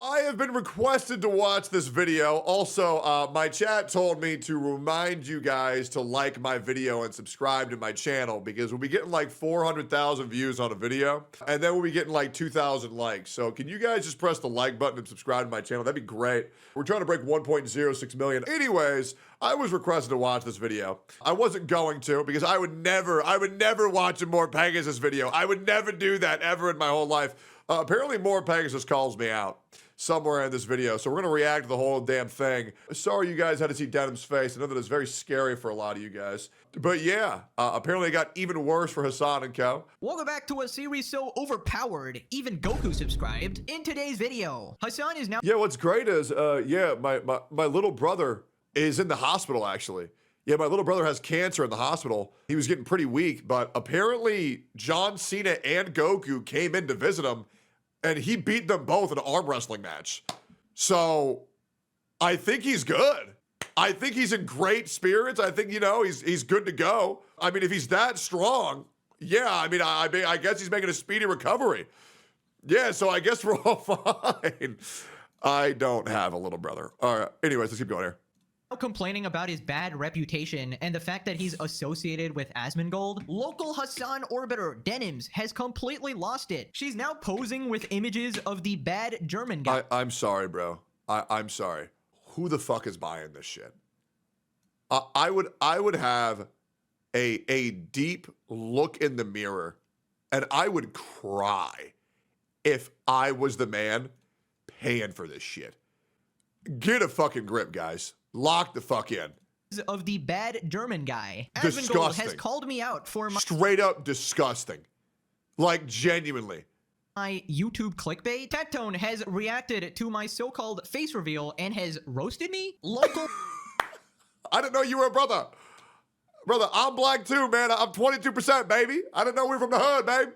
I have been requested to watch this video. Also, my chat told me to remind you guys to like my video and subscribe to my channel because we'll be getting like 400,000 views on a video and then we'll be getting like 2,000 likes. So can you guys just press the like button and subscribe to my channel? That'd be great. We're trying to break 1.06 million. Anyways, I was requested to watch this video. I wasn't going to because I would never watch a More Pegasus video. I would never do that ever in my whole life. Apparently More Pegasus calls me out somewhere in this video. So we're going to react to the whole damn thing. Sorry you guys had to see Denim's face. I know that it's very scary for a lot of you guys. But yeah, apparently it got even worse for Hasan and co. Welcome back to a series so overpowered, even Goku subscribed. In today's video, Hasan is now— Yeah, what's great is, my little brother is in the hospital, actually. Yeah, my little brother has cancer in the hospital. He was getting pretty weak, but apparently John Cena and Goku came in to visit him, and he beat them both in an arm wrestling match. So I think he's good. I think he's in great spirits. I think, you know, he's good to go. I mean, if he's that strong, yeah, I guess he's making a speedy recovery. Yeah, so I guess we're all fine. I don't have a little brother. All right, anyways, let's keep going here. complaining about his bad reputation and the fact that he's associated with Asmongold. Local Hasan orbiter Denims has completely lost it. She's now posing with images of the bad German guy. I'm sorry, bro. I'm sorry. Who the fuck is buying this shit? I would have a deep look in the mirror and I would cry if I was the man paying for this shit. Get a fucking grip, guys. Lock the fuck in. Of the bad German guy. Disgusting. Asmongold has called me out for my— Straight up disgusting. Like, genuinely. My YouTube clickbait. Tectone has reacted to my so-called face reveal and has roasted me. Local— I didn't know you were a brother. Brother, I'm black too, man. I'm 22%, baby. I didn't know we were from the hood, babe.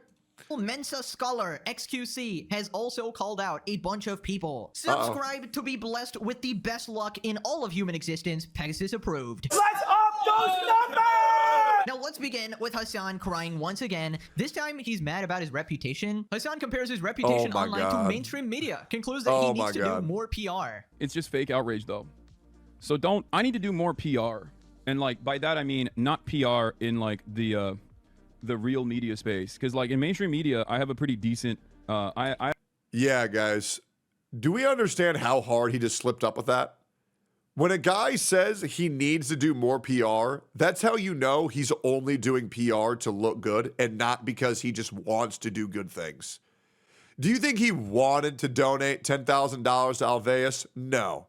Mensa Scholar XQC has also called out a bunch of people. Subscribe to be blessed with the best luck in all of human existence. Pegasus approved. Let's up those numbers! Now let's begin with Hasan crying once again. This time he's mad about his reputation. Hasan compares his reputation online to mainstream media, concludes that he needs to do more PR. It's just fake outrage though. So I need to do more PR. And like by that I mean not PR in like the real media space, because like in mainstream media I have a pretty decent Yeah, guys, do we understand how hard he just slipped up with that? When a guy says he needs to do more PR, that's how you know he's only doing PR to look good and not because he just wants to do good things. Do you think he wanted to donate $10,000 to Alveus? No.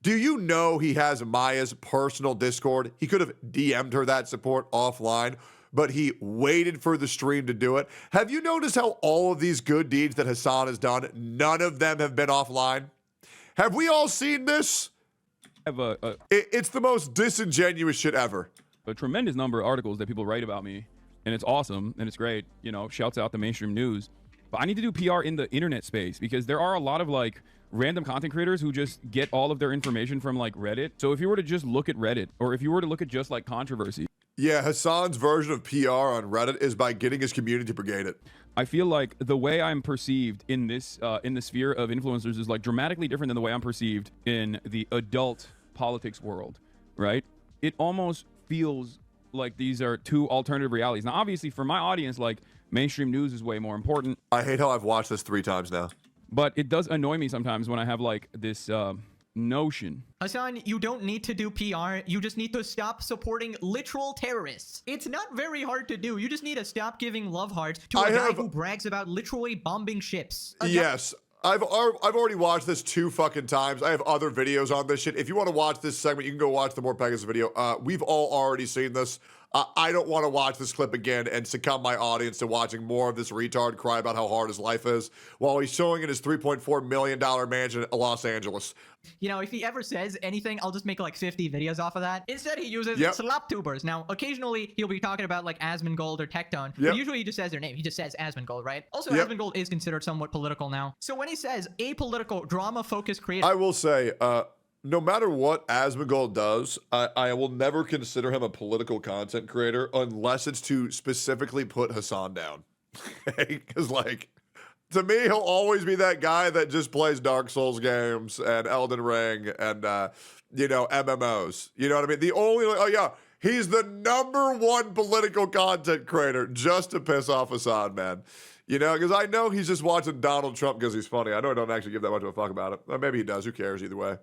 Do you know he has Maya's personal Discord? He could have DM'd her that support offline, but he waited for the stream to do it. Have you noticed how all of these good deeds that Hasan has done, none of them have been offline? Have we all seen this? I have It's the most disingenuous shit ever. a tremendous number of articles that people write about me, and it's awesome and it's great. You know, shouts out the mainstream news. But I need to do PR in the internet space because there are a lot of like random content creators who just get all of their information from like Reddit. So if you were to just look at Reddit, or if you were to look at just like controversy, Yeah, Hasan's version of PR on Reddit is by getting his community to brigade it. I feel like the way I'm perceived in this in the sphere of influencers is like dramatically different than the way I'm perceived in the adult politics world, right? It almost feels like these are two alternative realities. Now, obviously, for my audience, like mainstream news is way more important. I hate how I've watched this 3 times now. But it does annoy me sometimes when I have like this notion. Hasan, you don't need to do PR. You just need to stop supporting literal terrorists. It's not very hard to do. You just need to stop giving love hearts to a guy who brags about literally bombing ships. Yes. I've already watched this 2 fucking times. I have other videos on this shit. If you want to watch this segment, you can go watch the More Pegasus video. We've all already seen this. I don't want to watch this clip again and succumb my audience to watching more of this retard cry about how hard his life is while he's showing in his $3.4 million mansion in Los Angeles. You know, if he ever says anything, I'll just make like 50 videos off of that. Instead, he uses slop tubers. Now, occasionally, he'll be talking about like Asmongold or Tectone. But usually, he just says their name. He just says Asmongold, right? Also, Asmongold is considered somewhat political now. So when he says apolitical, drama-focused creator— I will say, no matter what Asmongold does, I will never consider him a political content creator unless it's to specifically put Hasan down. Because, like, To me, he'll always be that guy that just plays Dark Souls games and Elden Ring and, MMOs. You know what I mean? He's the #1 political content creator just to piss off Hasan, man. Because I know he's just watching Donald Trump because he's funny. I know I don't actually give that much of a fuck about it. Or maybe he does. Who cares either way?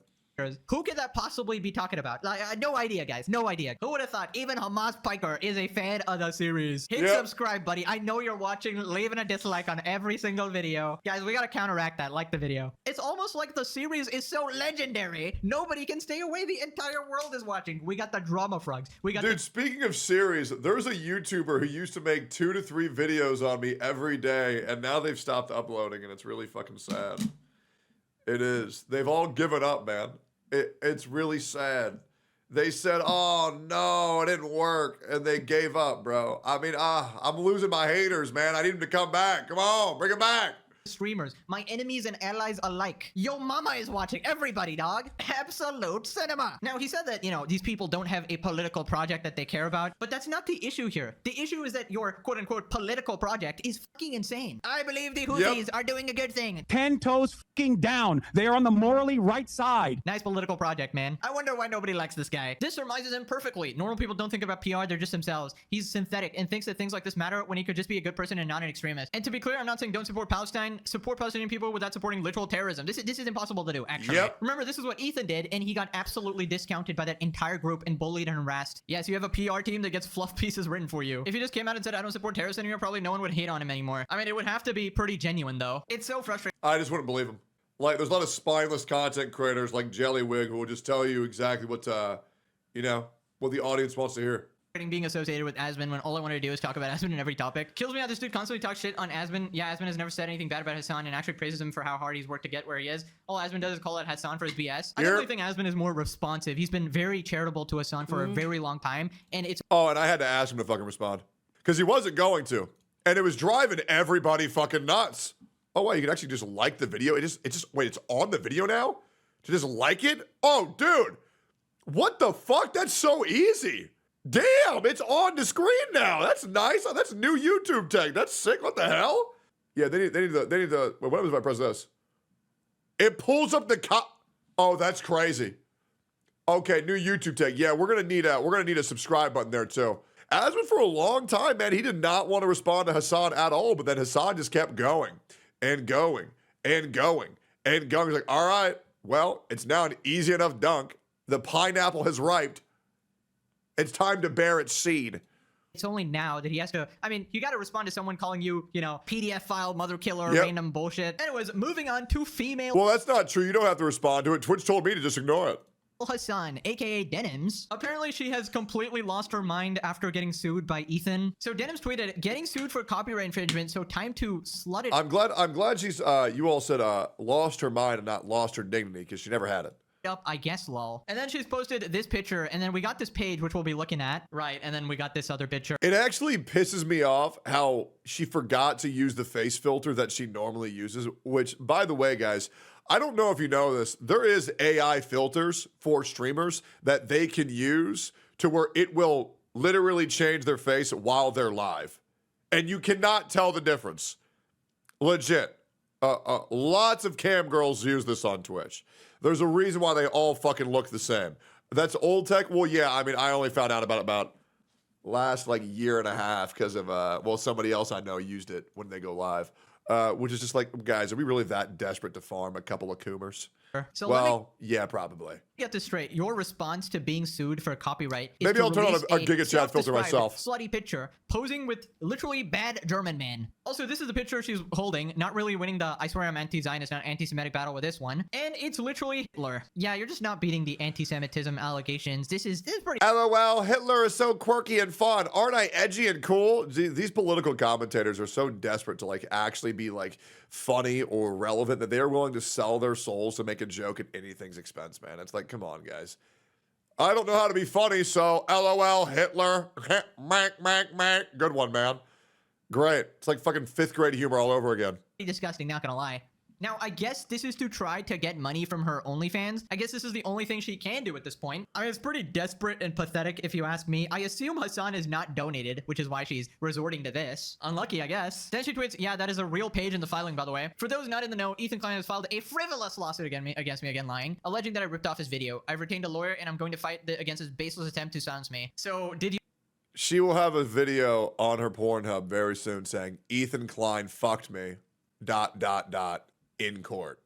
Who could that possibly be talking about? No idea, guys. No idea. Who would have thought even Hamas Piker is a fan of the series? Hit subscribe, buddy. I know you're watching, leaving a dislike on every single video. Guys, we gotta counteract that. Like the video. It's almost like the series is so legendary, nobody can stay away. The entire world is watching. We got the drama frogs. Dude, speaking of series, there's a YouTuber who used to make 2 to 3 videos on me every day, and now they've stopped uploading, and it's really fucking sad. It is. They've all given up, man. It's really sad. They said, oh, no, it didn't work. And they gave up, bro. I mean, I'm losing my haters, man. I need them to come back. Come on, bring them back. Streamers, my enemies and allies alike. Yo mama is watching. Everybody, dog. Absolute cinema. Now, he said that, these people don't have a political project that they care about, but that's not the issue here. The issue is that your quote-unquote political project is fucking insane. I believe the Houthis are doing a good thing. 10 toes fucking down. They are on the morally right side. Nice political project, man. I wonder why nobody likes this guy. This surmises him perfectly. Normal people don't think about PR, they're just themselves. He's synthetic and thinks that things like this matter when he could just be a good person and not an extremist. And to be clear, I'm not saying don't support Palestine. Support Palestinian people without supporting literal terrorism. This is impossible to do, actually. Remember, this is what Ethan did, and he got absolutely discounted by that entire group and bullied and harassed. Yes, you have a PR team that gets fluff pieces written for you. If he just came out and said, I don't support terrorists anymore, probably no one would hate on him anymore. I mean, it would have to be pretty genuine, though. It's so frustrating. I just wouldn't believe him. Like, there's a lot of spineless content creators like Jellywig who will just tell you exactly what the audience wants to hear. Being associated with Asmin when all I want to do is talk about Asmin in every topic. Kills me how this dude constantly talks shit on Asmin. Yeah, Asmin has never said anything bad about Hasan and actually praises him for how hard he's worked to get where he is. All Asmin does is call out Hasan for his BS. I definitely think Asmin is more responsive. He's been very charitable to Hasan for a very long time, and it's— Oh, and I had to ask him to fucking respond. Because he wasn't going to. And it was driving everybody fucking nuts. Oh, wow, you can actually just like the video? Wait, it's on the video now? To just like it? Oh, dude. What the fuck? That's so easy. Damn, it's on the screen now. That's nice. Oh, that's new YouTube tech. That's sick. What the hell? Yeah, they need the. What happens if I press this? It pulls up the Oh, that's crazy. Okay, new YouTube tech. Yeah, we're gonna need a subscribe button there too. Asmin for a long time, man, he did not want to respond to Hasan at all, but then Hasan just kept going and going and going and going. He's like, all right, well, it's now an easy enough dunk. The pineapple has riped. It's time to bear its seed. It's only now that he has to— I mean, you got to respond to someone calling you, PDF file, mother killer, random bullshit. Anyways, moving on to female— Well, that's not true. You don't have to respond to it. Twitch told me to just ignore it. Hasan, aka Denims. Apparently, she has completely lost her mind after getting sued by Ethan. So Denims tweeted, getting sued for copyright infringement, so time to slut it. I'm glad she's, you all said, lost her mind and not lost her dignity, because she never had it. Up, I guess, lol. And then she's posted this picture, and then we got this page, which we'll be looking at. Right, and then we got this other picture. It actually pisses me off how she forgot to use the face filter that she normally uses, which, by the way, guys, I don't know if you know this, there is AI filters for streamers that they can use to where it will literally change their face while they're live. And you cannot tell the difference. Legit. Lots of cam girls use this on Twitch. There's a reason why they all fucking look the same. That's old tech? Well, yeah, I mean, I only found out about last, year and a half because of, somebody else I know used it when they go live. Which is just like, guys, are we really that desperate to farm a couple of coomers? So yeah, probably. Get this straight. Your response to being sued for copyright is maybe I'll turn on a Giga Chat filter myself. Slutty picture posing with literally bad German man. Also, this is the picture she's holding, not really winning the I swear I'm anti-Zionist, not anti-Semitic battle with this one. And it's literally Hitler. Yeah, you're just not beating the anti-Semitism allegations. This is pretty— LOL, Hitler is so quirky and fun. Aren't I edgy and cool? These political commentators are so desperate to actually be funny or relevant that they are willing to sell their souls to make a joke at anything's expense, man. It's like, come on, guys. I don't know how to be funny, so LOL, Hitler. Good one, man. Great. It's like fucking 5th grade humor all over again. disgusting, not gonna lie. Now, I guess this is to try to get money from her OnlyFans. I guess this is the only thing she can do at this point. I mean, it's pretty desperate and pathetic if you ask me. I assume Hasan is not donated, which is why she's resorting to this. Unlucky, I guess. Then she tweets, yeah, that is a real page in the filing, by the way. For those not in the know, Ethan Klein has filed a frivolous lawsuit against me, lying, alleging that I ripped off his video. I've retained a lawyer and I'm going to fight against his baseless attempt to silence me. So, did you... She will have a video on her Pornhub very soon saying, Ethan Klein fucked me, ... in court.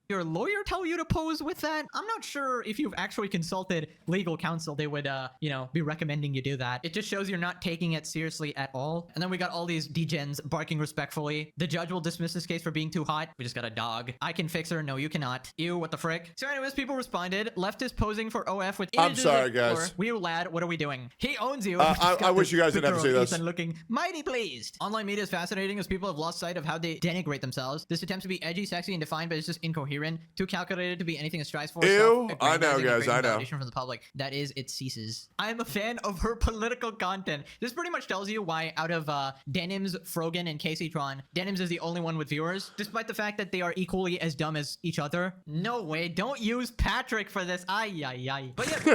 Your lawyer tell you to pose with that? I'm not sure if you've actually consulted legal counsel, they would, you know, be recommending you do that. It just shows you're not taking it seriously at all. And then we got all these degens barking respectfully. The judge will dismiss this case for being too hot. We just got a dog. I can fix her. No, you cannot. Ew, what the frick? So anyways, people responded. Leftist posing for OF with I'm sorry, guys. Wee lad, what are we doing? He owns you. I wish you guys didn't have to see this. Ethan looking mighty pleased. Online media is fascinating as people have lost sight of how they denigrate themselves. This attempt to be edgy, sexy, and defined, but it's just incoherent. Too calculated to be anything it strives for. Ew, I know, guys, I know. From the public. That is, it ceases. I am a fan of her political content. This pretty much tells you why out of Denims, Frogan, and cked, Denims is the only one with viewers, despite the fact that they are equally as dumb as each other. No way, don't use Patrick for this. Ay, ay, ay. But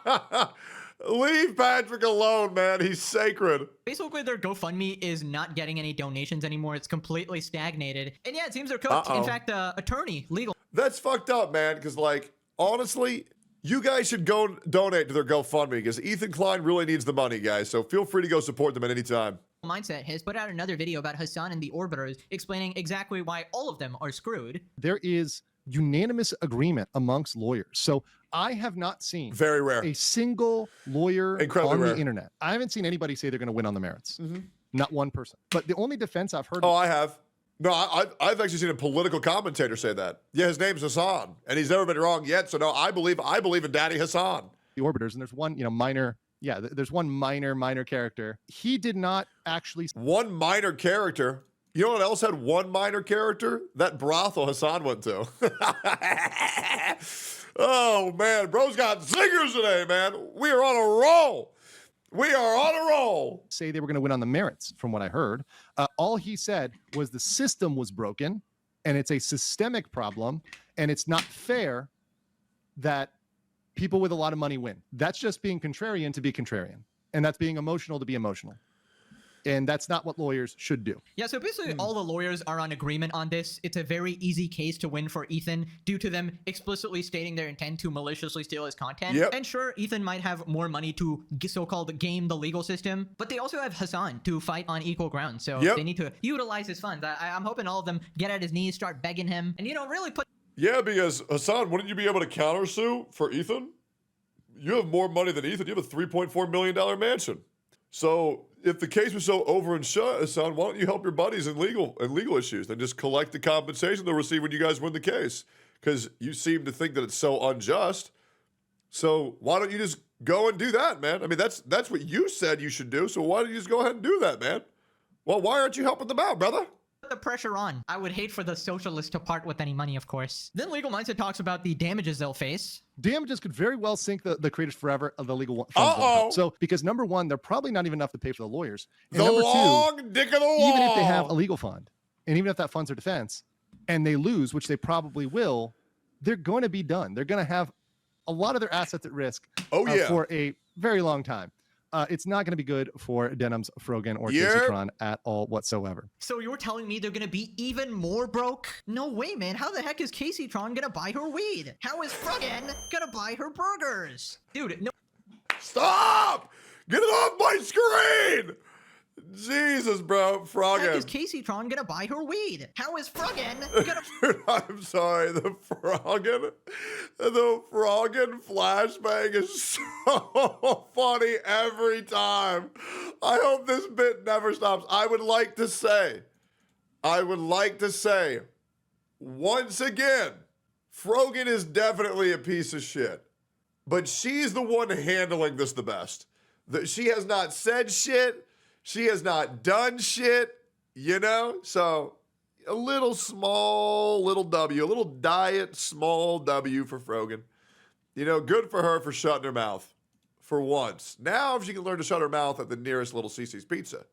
yeah. Leave Patrick alone, man. He's sacred. Basically, their GoFundMe is not getting any donations anymore. It's completely stagnated. And yeah, it seems they're cooked. In fact, attorney, legal. That's fucked up, man, because, like, honestly, you guys should go donate to their GoFundMe because Ethan Klein really needs the money, guys. So feel free to go support them at any time. Mindset has put out another video about Hasan and the Orbiters explaining exactly why all of them are screwed. There is unanimous agreement amongst lawyers. So I have not seen very rare a single lawyer Incredibly on rare. the internet. I haven't seen anybody say they're going to win on the merits. Not one person. But the only defense I've heard. Oh, I have. No, I've actually seen a political commentator say that. Yeah, his name's Hasan, and he's never been wrong yet. So no, I believe in Daddy Hasan. The Orbiters, and there's one, minor. Yeah, there's one minor character. He did not actually. One minor character. You know what else had one minor character? That brothel Hasan went to. Oh, man. Bro's got zingers today, man. We are on a roll. We are on a roll. Say they were going to win on the merits, from what I heard. All he said was the system was broken, and it's a systemic problem, and it's not fair that people with a lot of money win. That's just being contrarian to be contrarian, and that's being emotional to be emotional. And that's not what lawyers should do. Yeah, so basically all the lawyers are on agreement on this. It's a very easy case to win for Ethan due to them explicitly stating their intent to maliciously steal his content. Yep. And sure, Ethan might have more money to so-called game the legal system, but they also have Hasan to fight on equal ground. So they need to utilize his funds. I'm hoping all of them get at his knees, start begging him, and, really put... Yeah, because, Hasan, wouldn't you be able to countersue for Ethan? You have more money than Ethan. You have a $3.4 million mansion. So if the case was so over and shut, Hasan, why don't you help your buddies in legal issues and just collect the compensation they'll receive when you guys win the case? Because you seem to think that it's so unjust. So why don't you just go and do that, man? I mean, that's what you said you should do. So why don't you just go ahead and do that, man? Well, why aren't you helping them out, brother? The pressure on. I would hate for the socialists to part with any money, of course. Then Legal Mindset talks about the damages they'll face. Damages could very well sink the creators forever of the legal funds. So, because number one, they're probably not even enough to pay for the lawyers. And the number long two, dick of the law. even if they have a legal fund, and even if that fund's their defense, and they lose, which they probably will, they're going to be done. They're going to have a lot of their assets at risk for a very long time. It's not going to be good for Denims, Frogan, or cked at all whatsoever. So you're telling me they're going to be even more broke? No way, man. How the heck is cked going to buy her weed? How is Frogan going to buy her burgers? Dude, no. Stop! Get it off my screen! Jesus, bro. Frogan. How is cked gonna buy her weed? How is Frogan gonna... Dude, I'm sorry. The Frogan flashbang is so funny every time. I hope this bit never stops. I would like to say, once again, Frogan is definitely a piece of shit. But she's the one handling this the best. She has not said shit. She has not done shit, So a little W, a little diet small W for Frogan. Good for her for shutting her mouth for once. Now if she can learn to shut her mouth at the nearest Little Cece's Pizza.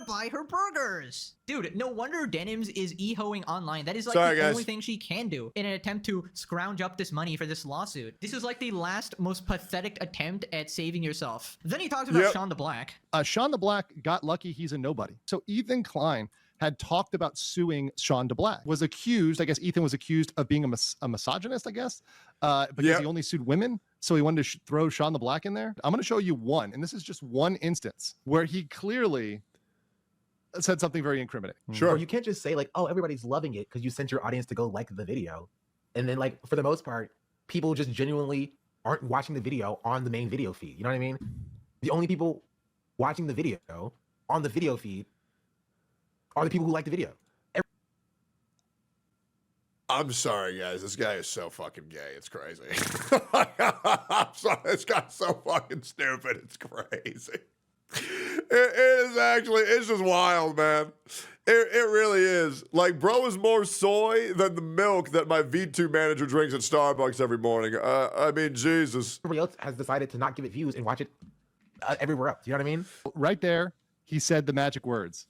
buy her burgers. Dude, no wonder Denims is e-hoing online. That is like Sorry, the guys. only thing she can do in an attempt to scrounge up this money for this lawsuit. This is like the last most pathetic attempt at saving yourself. Then he talks about Sean the Black. Sean the Black got lucky he's a nobody. So Ethan Klein had talked about suing Sean DeBlack, was accused, I guess Ethan was accused of being a misogynist, I guess, because he only sued women. So he wanted to throw Sean the Black in there. I'm going to show you one, and this is just one instance where he clearly said something very incriminating. Sure. Or you can't just say like, oh, everybody's loving it because you sent your audience to go like the video. And then like, for the most part, people just genuinely aren't watching the video on the main video feed. You know what I mean? The only people watching the video on the video feed are the people who like the video. I'm sorry, guys. This guy is so fucking gay. It's crazy. I'm sorry. This guy's so fucking stupid. It's crazy. It is actually, it's just wild, man. It really is. Like, bro is more soy than the milk that my V2 manager drinks at Starbucks every morning. I mean, Jesus. Everybody else has decided to not give it views and watch it everywhere else. You know what I mean? Right there, he said the magic words.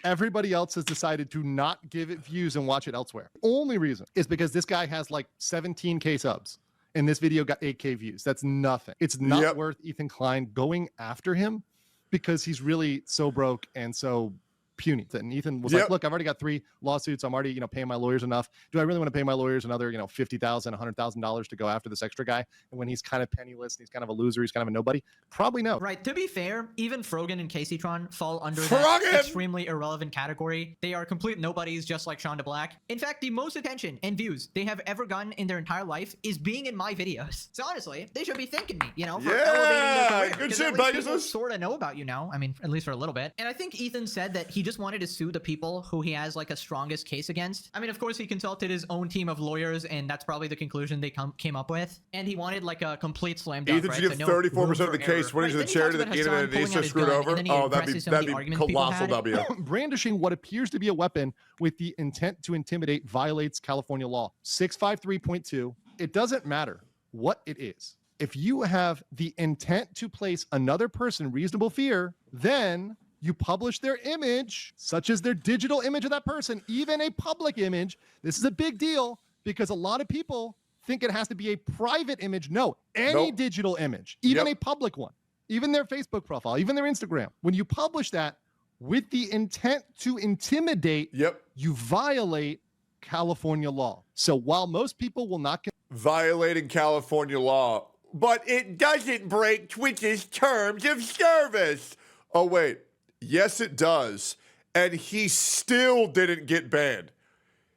Everybody else has decided to not give it views and watch it elsewhere. Only reason is because this guy has like 17K subs and this video got 8K views. That's nothing. It's not worth Ethan Klein going after him because he's really so broke and so puny. And Ethan was like, look, I've already got 3 lawsuits. I'm already, paying my lawyers enough. Do I really want to pay my lawyers another, $50,000, $100,000 to go after this extra guy? And when he's kind of penniless and he's kind of a loser, he's kind of a nobody, probably no. Right. To be fair, even Frogan and Caseytron fall under that extremely irrelevant category. They are complete nobodies, just like Sean DeBlack. In fact, the most attention and views they have ever gotten in their entire life is being in my videos. So honestly, they should be thanking me, for elevating their career. Good shit, people sort of know about you now. I mean, at least for a little bit. And I think Ethan said that he just wanted to sue the people who he has like a strongest case against. I mean, of course, he consulted his own team of lawyers, and that's probably the conclusion they came up with. And he wanted like a complete slam dunk. Ethan should give 34% of the case winnings to the charity that Ethan and Anisha screwed over. Oh, that'd be colossal W. Brandishing what appears to be a weapon with the intent to intimidate violates California law 653.2. It doesn't matter what it is. If you have the intent to place another person in reasonable fear, then you publish their image, such as their digital image of that person, even a public image. This is a big deal because a lot of people think it has to be a private image. No, any digital image, even a public one, even their Facebook profile, even their Instagram. When you publish that with the intent to intimidate, you violate California law. So while most people will not violating California law, but it doesn't break Twitch's terms of service. Oh, wait. Yes, it does. And he still didn't get banned.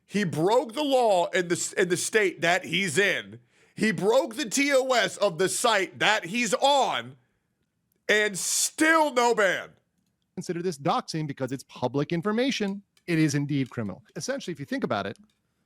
He broke the law in the state that he's in. He broke the TOS of the site that he's on, and still no ban. Consider this doxing because it's public information. It is indeed criminal. Essentially, if you think about it,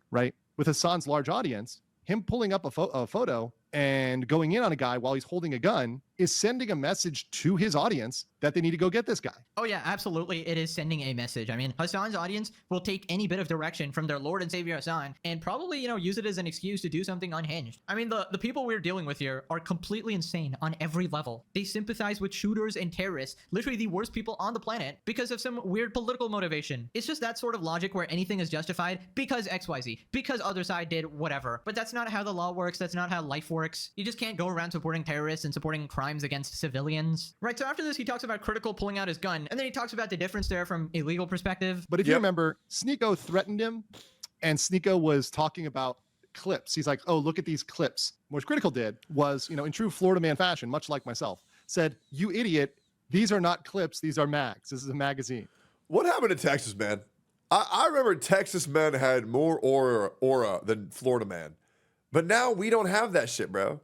right, with Hasan's large audience, him pulling up a photo and going in on a guy while he's holding a gun is sending a message to his audience that they need to go get this guy. Oh yeah, absolutely. It is sending a message. I mean, Hasan's audience will take any bit of direction from their Lord and Savior Hasan and probably, use it as an excuse to do something unhinged. I mean, the people we're dealing with here are completely insane on every level. They sympathize with shooters and terrorists, literally the worst people on the planet, because of some weird political motivation. It's just that sort of logic where anything is justified because XYZ, because other side did whatever. But that's not how the law works. That's not how life works. You just can't go around supporting terrorists and supporting crimes against civilians. Right, so after this, he talks about Critical pulling out his gun, and then he talks about the difference there from a legal perspective. But if you remember, Sneeko threatened him, and Sneeko was talking about clips. He's like, oh, look at these clips. What Critical did was, in true Florida man fashion, much like myself, said, you idiot, these are not clips, these are mags. This is a magazine. What happened to Texas Man? I remember Texas Man had more aura than Florida Man. But now we don't have that shit, bro.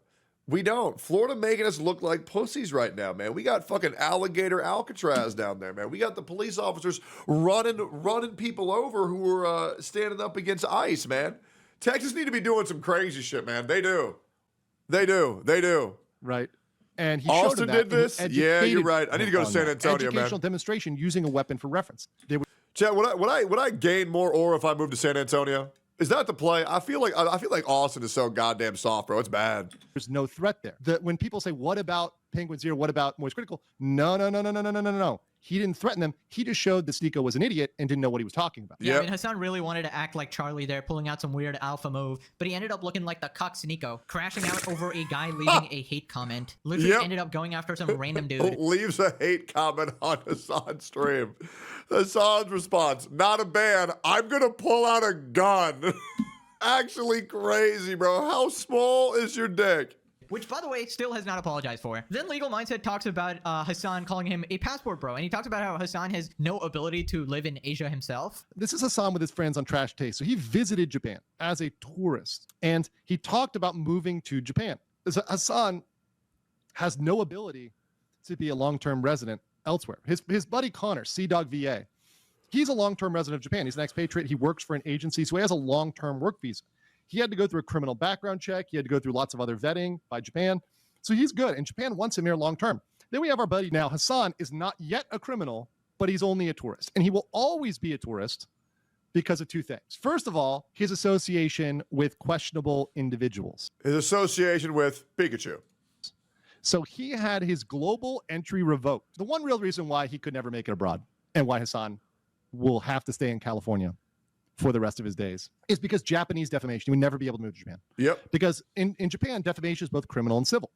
We don't. Florida making us look like pussies right now, man. We got fucking alligator Alcatraz down there, man. We got the police officers running people over who are standing up against ICE, man. Texas need to be doing some crazy shit, man. They do. Right. And he Austin showed did this? Yeah, you're right. I need to go to San Antonio, man. Educational demonstration using a weapon for reference. Chad, would I gain more aura if I moved to San Antonio? Is that the play? I feel like Austin is so goddamn soft, bro. It's bad. There's no threat there. When people say, what about Penguin Zero? What about Moist Critical? No. He didn't threaten them. He just showed that Sneeko was an idiot and didn't know what he was talking about. Yeah, I mean, Hasan really wanted to act like Charlie there, pulling out some weird alpha move, but he ended up looking like the cuck Sneeko, crashing out over a guy leaving a hate comment. Literally ended up going after some random dude. Leaves a hate comment on Hasan's stream. Hasan's response, not a ban, I'm gonna pull out a gun. Actually crazy, bro. How small is your dick? Which, by the way, still has not apologized for. Then Legal Mindset talks about Hasan calling him a passport bro, and he talks about how Hasan has no ability to live in Asia himself. This is Hasan with his friends on Trash Taste. So he visited Japan as a tourist, and he talked about moving to Japan. Hasan has no ability to be a long-term resident elsewhere. His buddy Connor, Sea-Dog VA, he's a long-term resident of Japan. He's an expatriate. He works for an agency, so he has a long-term work visa. He had to go through a criminal background check. He had to go through lots of other vetting by Japan. So he's good. And Japan wants him here long term. Then we have our buddy now. Hasan is not yet a criminal, but he's only a tourist. And he will always be a tourist because of two things. First of all, his association with questionable individuals. His association with Pikachu. So he had his global entry revoked. The one real reason why he could never make it abroad and why Hasan will have to stay in California for the rest of his days is because Japanese defamation, you would never be able to move to Japan. Yep. Because in Japan, defamation is both criminal and civil.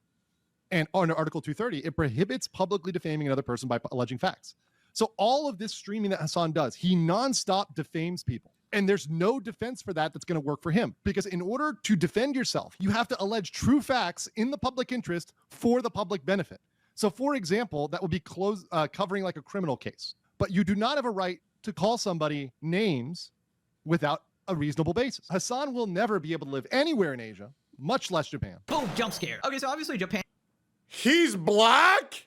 And under Article 230, it prohibits publicly defaming another person by alleging facts. So all of this streaming that Hasan does, he nonstop defames people. And there's no defense for that that's going to work for him. Because in order to defend yourself, you have to allege true facts in the public interest for the public benefit. So for example, that would be covering like a criminal case. But you do not have a right to call somebody names without a reasonable basis. Hasan will never be able to live anywhere in Asia, much less Japan. Boom, jump scare. Okay, so obviously Japan He's black?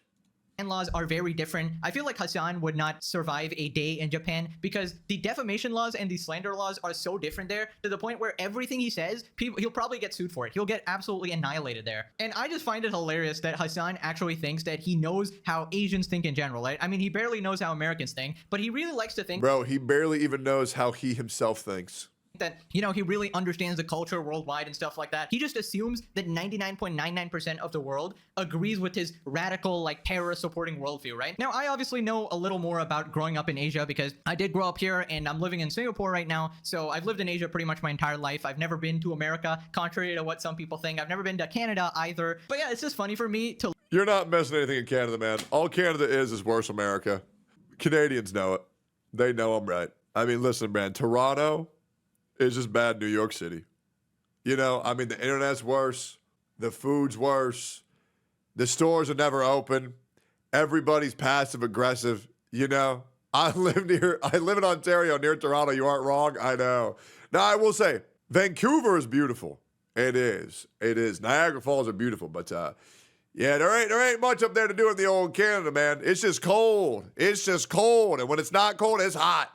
laws are very different. I feel like Hasan would not survive a day in Japan because the defamation laws and the slander laws are so different there to the point where everything he says, he'll probably get sued for it. He'll get absolutely annihilated there. And I just find it hilarious that Hasan actually thinks that he knows how Asians think in general, right? I mean, he barely knows how Americans think, but he really likes to think— Bro, he barely even knows how he himself thinks. that, you know, he really understands the culture worldwide and stuff like that. He just assumes that 99.99% of the world agrees with his radical, like, terrorist supporting worldview, right? Now, I obviously know a little more about growing up in Asia because I did grow up here and I'm living in Singapore right now. So I've lived in Asia pretty much my entire life. I've never been to America, contrary to what some people think. I've never been to Canada either. But yeah, it's just funny for me to— You're not missing anything in Canada, man. All Canada is worse America. Canadians know it. They know I'm right. I mean, listen, man, Toronto is just bad New York City. You know, I mean, the internet's worse. The food's worse. The stores are never open. Everybody's passive aggressive. You know, I live in Ontario near Toronto. You aren't wrong. I know. Now, I will say, Vancouver is beautiful. It is. It is. Niagara Falls are beautiful, but yeah, there ain't much up there to do in the old Canada, man. It's just cold. It's just cold. And when it's not cold, it's hot.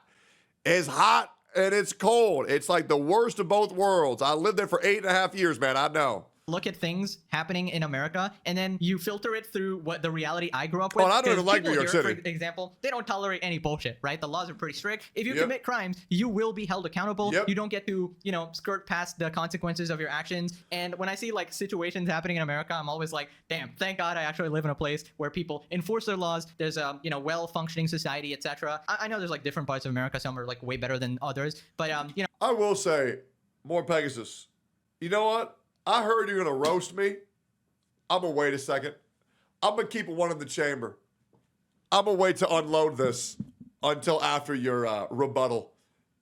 It's hot and it's cold. It's like the worst of both worlds. I lived there for 8.5 years, man. I know. Look at things happening in America, and then you filter it through what the reality I grew up with. Oh, I don't even like New York here, City. For example, they don't tolerate any bullshit, right? The laws are pretty strict. If you commit crimes, you will be held accountable. You don't get to, you know, skirt past the consequences of your actions. And when I see like situations happening in America, I'm always like, damn, thank God I actually live in a place where people enforce their laws. There's a, you know, well-functioning society, etc. I know there's like different parts of America. Some are like way better than others, but you know. I will say, more Pegasus. You know what? I heard you're gonna roast me. I'm gonna wait a second. I'm gonna keep one in the chamber. I'm gonna wait to unload this until after your rebuttal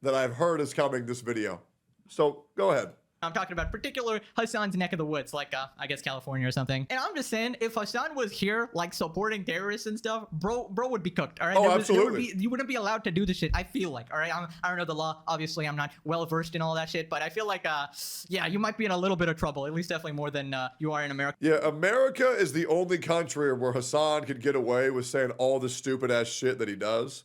that I've heard is coming this video. So go ahead. I'm talking about particular Hasan's neck of the woods, like I guess California or something. And I'm just saying, if Hasan was here, like supporting terrorists and stuff, bro would be cooked. All right. Oh, absolutely. You wouldn't be allowed to do this shit. I feel like, all right. I don't know the law. Obviously, I'm not well versed in all that shit, but I feel like, yeah, you might be in a little bit of trouble. At least definitely more than you are in America. Yeah, America is the only country where Hasan could get away with saying all the stupid ass shit that he does,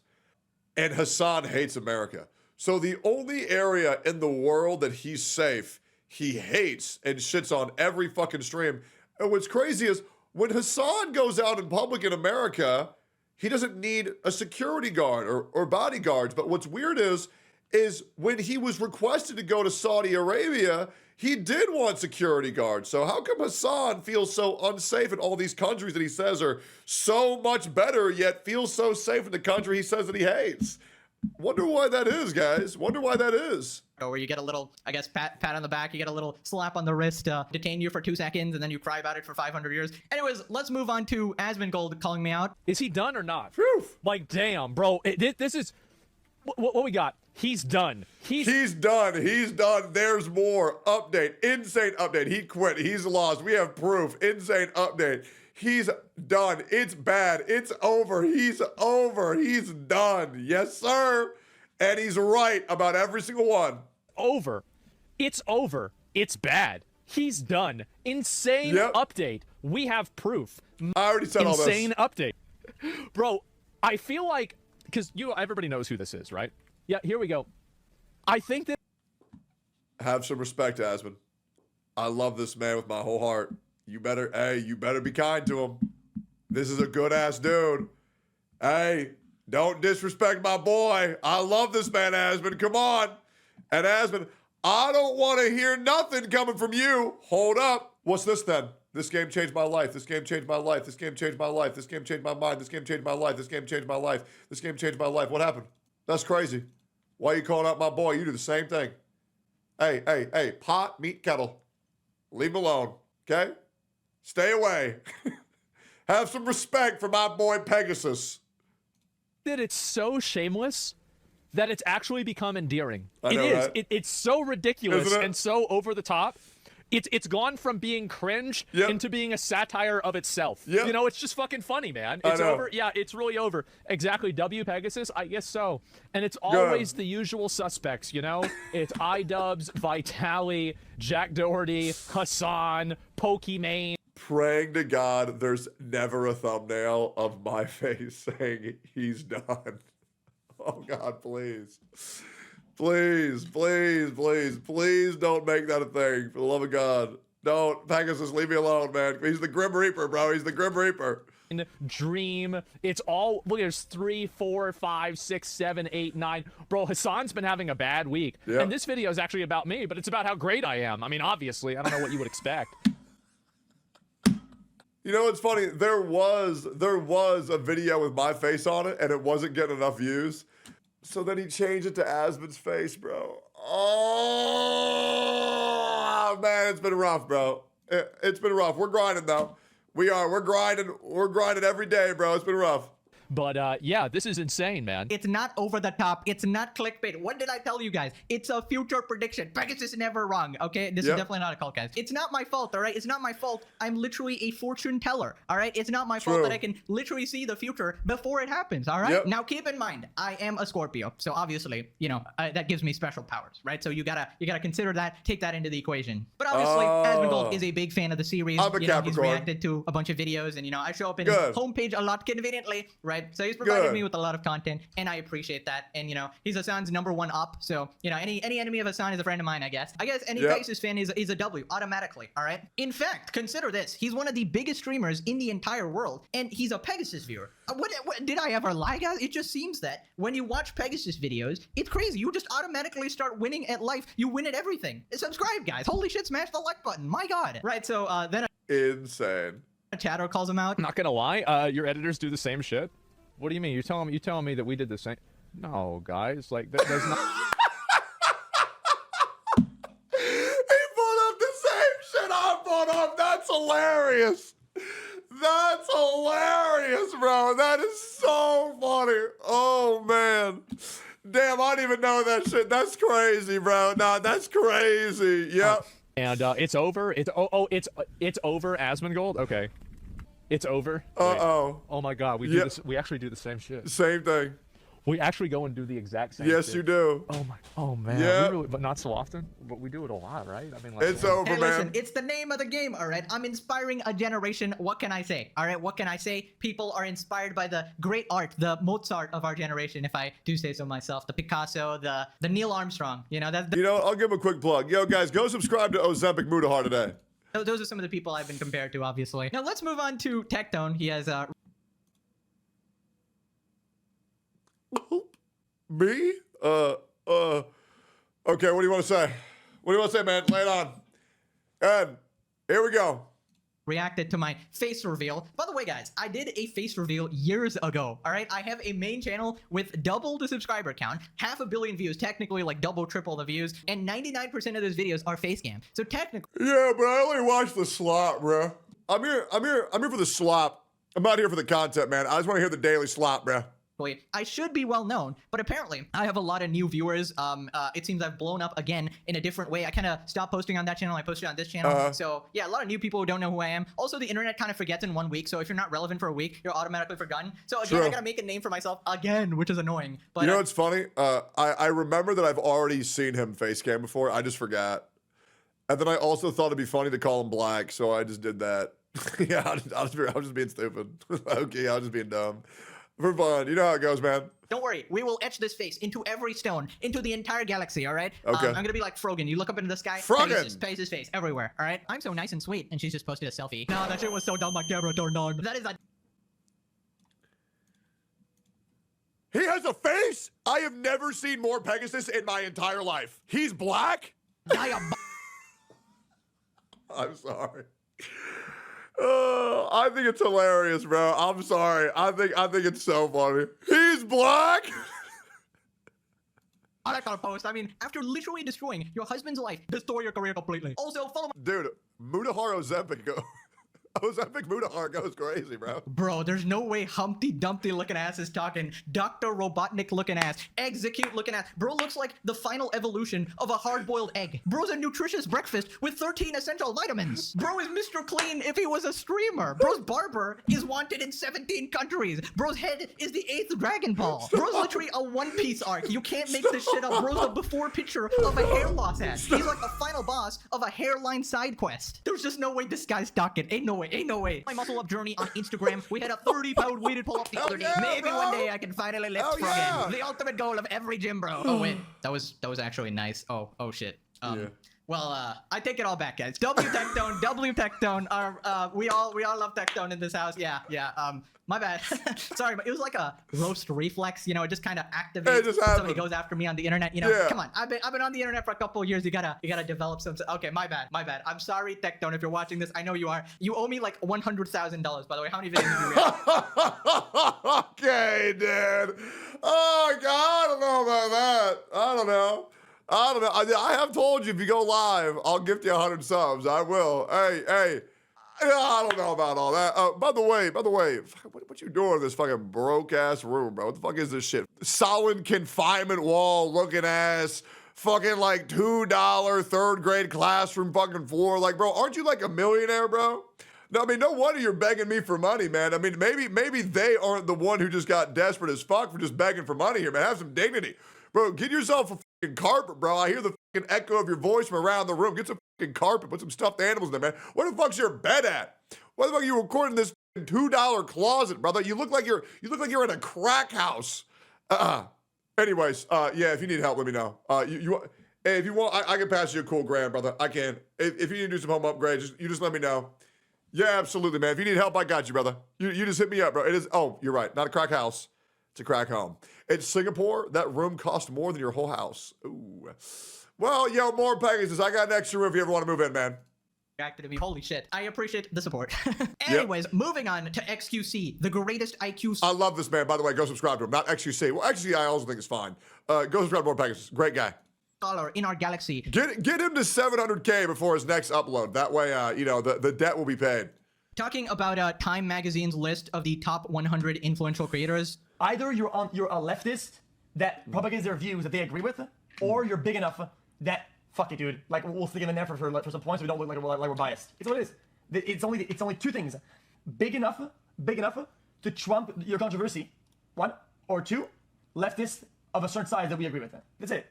and Hasan hates America. So the only area in the world that he's safe, he hates and shits on every fucking stream. And what's crazy is when Hasan goes out in public in America, he doesn't need a security guard or bodyguards. But what's weird is is when he was requested to go to Saudi Arabia, he did want security guards. So how come Hasan feels so unsafe in all these countries that he says are so much better, yet feels so safe in the country he says that he hates? Wonder why that is, guys. Wonder why that is. Where you get a little, I guess, pat on the back, you get a little slap on the wrist, detain you for 2 seconds, and then you cry about it for 500 years. Anyways, let's move on to Asmongold calling me out. Is he done or not? Whew. Like, damn, bro. This is what we got. He's done. He's done. He's done. There's more. Update. Insane update. He quit. He's lost. We have proof. Insane update. He's done. It's bad. It's over. He's over. He's done. Yes, sir. And he's right about every single one. Over. It's over. It's bad. He's done. Insane update. We have proof. I already said all this. Insane update. Bro, I feel like, because everybody knows who this is, right? Yeah, here we go. I think that... Have some respect, Asmon. I love this man with my whole heart. You better be kind to him. This is a good-ass dude. Hey, don't disrespect my boy. I love this man, Asmon. Come on. And Asmon, I don't want to hear nothing coming from you. Hold up. What's this then? This game changed my life. This game changed my life. This game changed my life. This game changed my mind. This game changed my life. This game changed my life. This game changed my life. What happened? That's crazy. Why are you calling out my boy? You do the same thing. Hey, pot, meat, kettle. Leave him alone, okay? Stay away. Have some respect for my boy Pegasus. that it's so shameless that it's actually become endearing. I know, it is. right? It's so ridiculous Isn't it? and so over the top. It's gone from being cringe into being a satire of itself. Yep. You know, it's just fucking funny, man. It's over. Yeah, it's really over. Exactly. W Pegasus, I guess so. And it's always the usual suspects, you know? It's iDubbbz, Vitali, Jack Doherty, Hasan, Pokimane. Praying to God there's never a thumbnail of my face saying he's done. Oh God, please. Please, please, please, please don't make that a thing. For the love of God. Don't. Pegasus, leave me alone, man. He's the Grim Reaper, bro. He's the Grim Reaper. Dream. It's all, look, there's 3, 4, 5, 6, 7, 8, 9. Bro, Hasan's been having a bad week. Yep. And this video is actually about me, but it's about how great I am. I mean, obviously, I don't know what you would expect. You know what's funny? There was a video with my face on it, and it wasn't getting enough views. So then he changed it to Asmon's face, bro. Oh, man, it's been rough, bro. It's been rough. We're grinding, though. We're grinding. We're grinding every day, bro. It's been rough. But yeah, this is insane, man. It's not over the top. It's not clickbait. What did I tell you guys? It's a future prediction. Pegasus is never wrong, okay? This is definitely not a cult, guys. It's not my fault, all right? It's not my fault. I'm literally a fortune teller, all right? It's not my fault that I can literally see the future before it happens, all right? Now, keep in mind, I am a Scorpio, so obviously, you know, that gives me special powers, right? So you gotta consider that, take that into the equation. But obviously, Asmongold is a big fan of the series. I'm a you know, he's Capricorn. reacted to a bunch of videos, and, you know, I show up in his homepage a lot conveniently, right? So he's provided me with a lot of content, and I appreciate that. And, you know, he's Hasan's #1 up, so, you know, any enemy of Hasan is a friend of mine, I guess. Any Pegasus fan is a W automatically, all right? In fact, consider this. He's one of the biggest streamers in the entire world, and he's a Pegasus viewer. What did I ever lie, guys? It just seems that when you watch Pegasus videos, it's crazy. You just automatically start winning at life. You win at everything. Subscribe, guys. Holy shit, smash the like button. My God. Right, so then Insane. a chatter calls him out. Not gonna lie, your editors do the same shit. What do you mean? You're telling me that we did the same? No, guys, like that's not. He pulled up the same shit I pulled up. That's hilarious. That's hilarious, bro. That is so funny. Oh, man. Damn, I didn't even know that shit. That's crazy, bro. Nah, that's crazy. Yep. And it's over. It's over. Asmongold. Okay. It's over. Uh-oh. Oh my God, we do this. We actually do the same shit. Same thing. We actually go and do the exact same. Yes, shit. you do. Oh man. Yeah. Really, but not so often. But we do it a lot, right? I mean, like, It's over, Hey, man. listen, it's the name of the game, all right? I'm inspiring a generation. What can I say? All right, what can I say? People are inspired by the great art, the Mozart of our generation, if I do say so myself. The Picasso, the Neil Armstrong. You know, You know, I'll give him a quick plug. Yo, guys, go subscribe to Ozempic Mudahar today. those are some of the people I've been compared to, obviously. Now, let's move on to Tectone. He has Me? Okay, what do you want to say? What do you want to say, man? Lay it on. And here we go. Reacted to my face reveal. By the way, guys, I did a face reveal years ago. All right, I have a main channel with double the subscriber count, 500 million views, technically like double, triple the views, and 99% of those videos are face cam. So technically, yeah, but I only watch the slop, bro. I'm here for the slop. I'm not here for the content, man. I just want to hear the daily slop, bro. I should be well known, but apparently I have a lot of new viewers. It seems I've blown up again in a different way. I kind of stopped posting on that channel. I posted on this channel. So yeah, a lot of new people who don't know who I am. Also, the internet kind of forgets in 1 week. So if you're not relevant for a week, you're automatically forgotten. So again, I gotta make a name for myself again, which is annoying. But you know what's funny? I remember that I've already seen him face cam before. I just forgot. And then I also thought it'd be funny to call him black, so I just did that. Yeah, I was just being stupid. Okay, I was just being dumb. For fun. You know how it goes, man. Don't worry. We will etch this face into every stone, into the entire galaxy, all right? Okay. I'm going to be like Frogan. You look up into the sky, Frogan! Faces, face, everywhere, all right? I'm so nice and sweet. And she's just posted a selfie. No, that shit was so dumb, my camera turned on. That is a... He has a face? I have never seen more Pegasus in my entire life. He's black? I'm sorry. I think it's hilarious, bro. I'm sorry. I think it's so funny. He's black. I'm not gonna post. I mean, after literally destroying your husband's life, destroy your career completely. Also, follow my— Dude, Mudahar Ozempic Ozempic Mudahar goes crazy, bro. Bro, there's no way Humpty Dumpty looking ass is talking Dr. Robotnik looking ass, Execute looking ass. Bro looks like the final evolution of a hard-boiled egg. Bro's a nutritious breakfast with 13 essential vitamins. Bro is Mr. Clean if he was a streamer. Bro's barber is wanted in 17 countries. Bro's head is the 8th Dragon Ball. Bro's literally a One Piece arc. You can't make this shit up. Bro's the before picture of a hair loss ad. He's like the final boss of a hairline side quest. There's just no way this guy's talking. Ain't no way. Ain't no way. My muscle up journey on Instagram. We had a 30-pound weighted pull-up the other day. Maybe one day I can finally lift Frogan. The ultimate goal of every gym bro. Oh wait, that was actually nice. Oh shit. Well, I take it all back, guys. W Tectone. We all love Tectone in this house. Yeah. My bad. Sorry, but it was like a roast reflex. You know, it just kind of activates when somebody goes after me on the internet. You know, come on. I've been on the internet for a couple of years. You gotta develop some. Okay, my bad. I'm sorry, Tectone, if you're watching this. I know you are. You owe me like $100,000. By the way, how many videos have you reacted? Okay, dude. Oh God, I don't know about that. I don't know. I have told you if you go live, I'll gift you 100 subs. I will. Hey. I don't know about all that. By the way, what you doing in this fucking broke ass room, bro? What the fuck is this shit? Solid confinement wall looking ass, fucking like $2 third grade classroom fucking floor. Like, bro, aren't you like a millionaire, bro? No, I mean, no wonder you're begging me for money, man. I mean, maybe they aren't the one who just got desperate as fuck for just begging for money here, man. Have some dignity. Bro, get yourself a fucking carpet, bro. I hear the fucking echo of your voice from around the room. Get some fucking carpet. Put some stuffed animals in there, man. Where the fuck's your bed at? Why the fuck are you recording in this $2 closet, brother? You look like you're in a crack house. Anyways, yeah, if you need help, let me know. Hey, if you want, I can pass you a cool grand, brother. I can. If you need to do some home upgrades, you just let me know. Yeah, absolutely, man. If you need help, I got you, brother. You just hit me up, bro. It is. Oh, you're right. Not a crack house. It's a crack home. In Singapore, that room cost more than your whole house. Ooh. Well, yo, more Pegasus. I got an extra room if you ever want to move in, man. Reacted to me. Holy shit. I appreciate the support. Anyways, moving on to XQC, the greatest IQ. I love this man. By the way, go subscribe to him. Not XQC. Well, XQC I also think is fine. Go subscribe to more Pegasus. Great guy. Scholar in our galaxy. Get him to 700K before his next upload. That way, the debt will be paid. Talking about Time Magazine's list of the top 100 influential creators. Either you're a leftist that propagates their views that they agree with, or you're big enough that fuck it, dude. Like we'll stick in the net for some points. So we don't look like we're biased. It's what it is. It's only two things: big enough to trump your controversy, one, or two, leftist of a certain size that we agree with. That's it.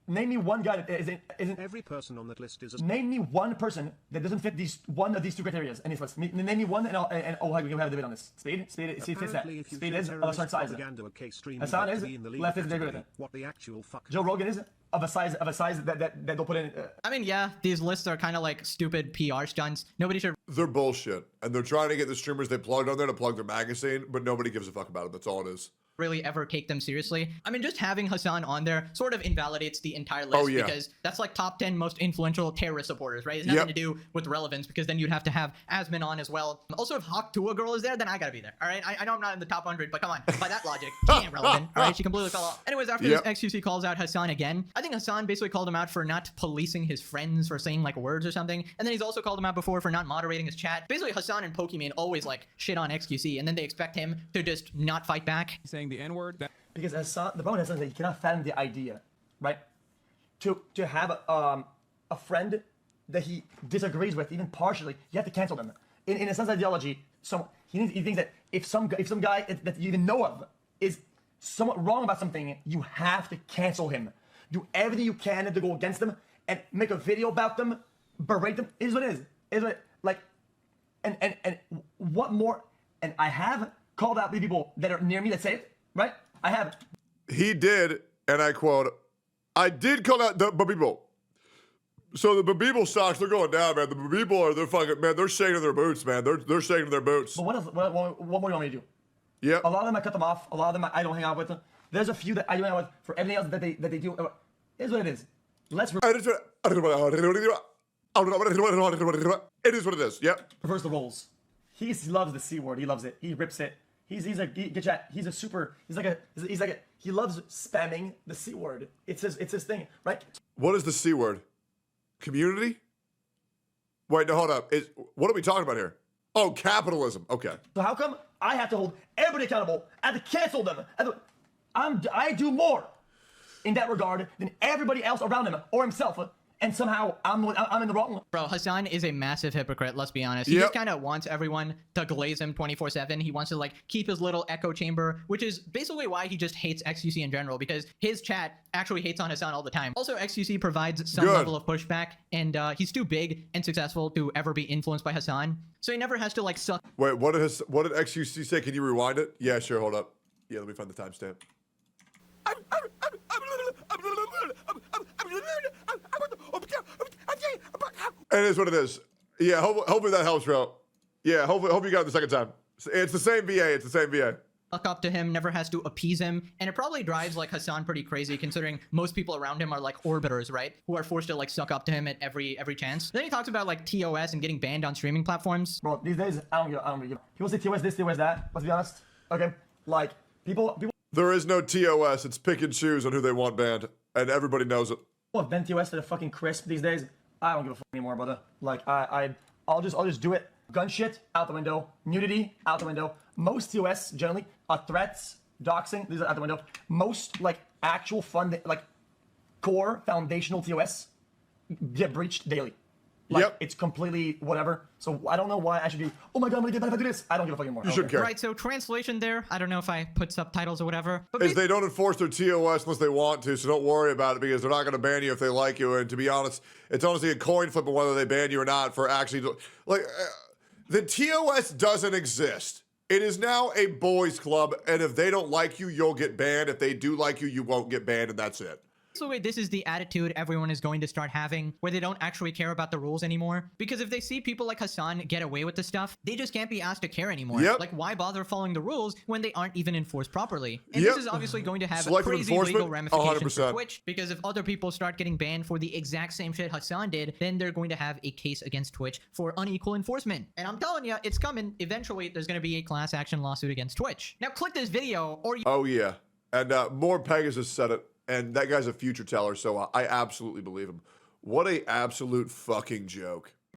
Name me one guy that isn't. Every person on that list is. Name me one person that doesn't fit one of these two criteria in this list. Name me one, and we can have a debate on this. Speed fits that. Speed is of a certain size. Hasan is leftist. They agree with it. What the actual fuck? Joe Rogan is of a size that they'll put in. I mean, yeah, these lists are kind of like stupid PR stunts. Nobody should. They're bullshit, and they're trying to get the streamers they plugged on there to plug their magazine, but nobody gives a fuck about it. That's all it is. really ever take them seriously. I mean, just having Hasan on there sort of invalidates the entire list because that's like top 10 most influential terrorist supporters, right? It's nothing to do with relevance because then you'd have to have Asmin on as well. Also, if Hawk Tua girl is there, then I gotta be there, all right? I know I'm not in the top 100, but come on, by that logic, she ain't relevant, all right? She completely fell off. Anyways, after this, XQC calls out Hasan again. I think Hasan basically called him out for not policing his friends for saying like words or something, and then he's also called him out before for not moderating his chat. Basically, Hasan and Pokimane always like shit on XQC, and then they expect him to just not fight back. Saying the N-word. Because Hasan, the problem is that he cannot fathom the idea, right? To have a friend that he disagrees with, even partially, you have to cancel them. In a sense ideology, he thinks that if some guy that you even know of is somewhat wrong about something, you have to cancel him. Do everything you can to go against them and make a video about them, berate them. It is what it is. It is what like, and what more? And I have called out the people that are near me that say it, right? I have. He did, and I quote, I did call out the Babibel. So the Babibel stocks, they're going down, man. The Babibel they're fucking, man, they're shaking their boots, man. They're shaking their boots. But what else? What more do you want me to do? Yeah. A lot of them I cut them off. A lot of them I don't hang out with them. There's a few that I don't hang out with. For everything else that they do, it is what it is. Let's. It is what it is. Yep. Reverse the roles. He loves the C word. He loves it. He rips it. He's a super. He loves spamming the C word. It's his thing, right? What is the C word? Community? Wait, no, hold up. What are we talking about here? Oh, capitalism. Okay. So how come I have to hold everybody accountable? I have to cancel them. I do more in that regard than everybody else around him or himself. And somehow I'm in the wrong. Bro, Hasan is a massive hypocrite, let's be honest. He just kind of wants everyone to glaze him 24/7. He wants to like keep his little echo chamber, which is basically why he just hates XQC in general, because his chat actually hates on Hasan all the time. Also, XQC provides some level of pushback, and he's too big and successful to ever be influenced by Hasan. So he never has to like suck. Wait, what did XQC say? Can you rewind it? Yeah, sure, hold up. Yeah, let me find the timestamp. It is what it is. Yeah, hopefully that helps, bro. Yeah, hope you got it the second time. It's the same VA. It's the same VA. Look up to him, never has to appease him, and it probably drives like Hasan pretty crazy, considering most people around him are like orbiters, right? Who are forced to like suck up to him at every chance. Then he talks about like TOS and getting banned on streaming platforms. Bro, these days I don't give. People say TOS this, TOS that. Let's be honest. Okay, like people. There is no TOS. It's pick and choose on who they want banned, and everybody knows it. Well, ban TOS to the fucking crisp these days. I don't give a fuck anymore, brother. Like I'll just do it. Gun shit out the window. Nudity out the window. Most TOS generally threats, doxing, these are out the window. Most like actual fun, like core foundational TOS get breached daily. Like, it's completely whatever. So I don't know why I should be, oh my god, I'm gonna get bad if I do this. I don't give a fucking more. You shouldn't care. Right, so translation there, I don't know if I put subtitles or whatever. But they don't enforce their TOS unless they want to, so don't worry about it because they're not gonna ban you if they like you. And to be honest, it's honestly a coin flip of whether they ban you or not for actually, like, the TOS doesn't exist. It is now a boys club, and if they don't like you, you'll get banned. If they do like you, you won't get banned, and that's it. So this is the attitude everyone is going to start having, where they don't actually care about the rules anymore. Because if they see people like Hasan get away with this stuff, they just can't be asked to care anymore. Like, why bother following the rules when they aren't even enforced properly? And this is obviously going to have crazy legal ramifications for Twitch, because if other people start getting banned for the exact same shit Hasan did, then they're going to have a case against Twitch for unequal enforcement. And I'm telling you, it's coming. Eventually, there's going to be a class action lawsuit against Twitch. Now, click this video, or Oh, yeah. And more Pegasus said it. And that guy's a future teller, so I absolutely believe him. What a absolute fucking joke.